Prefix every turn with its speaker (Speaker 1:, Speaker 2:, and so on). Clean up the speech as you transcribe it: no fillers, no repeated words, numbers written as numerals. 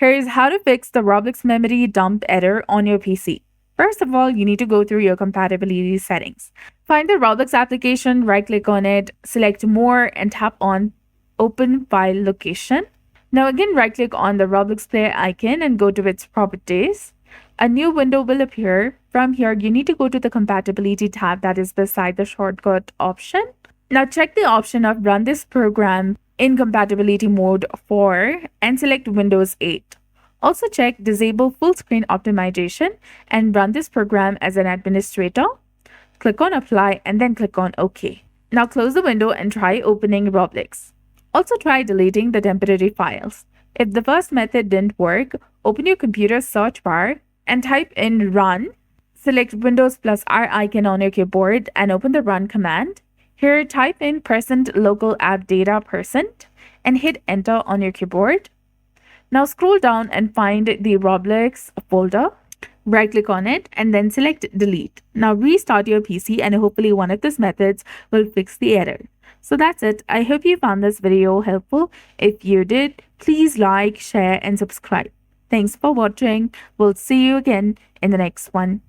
Speaker 1: Here's how to fix the Roblox memory dump error on your PC. First of all, you need to go through your compatibility settings. Find the Roblox application, right-click on it, select More, and tap on Open File Location. Now again, right-click on the Roblox player icon and go to its properties. A new window will appear. From here, you need to go to the compatibility tab that is beside the shortcut option. Now check the option of Run this program in compatibility mode 4 and select Windows 8. Also check Disable Full Screen Optimization and run this program as an administrator. Click on Apply and then click on OK. Now close the window and try opening Roblox. Also try deleting the temporary files. If the first method didn't work, open your computer's search bar and type in Run. Select Windows plus R icon on your keyboard and open the Run command. Here, type in %local app data % and hit enter on your keyboard. Now scroll down and find the Roblox folder. Right-click on it and then select Delete. Now restart your PC and hopefully one of these methods will fix the error. So that's it. I hope you found this video helpful. If you did, please like, share, and subscribe. Thanks for watching. We'll see you again in the next one.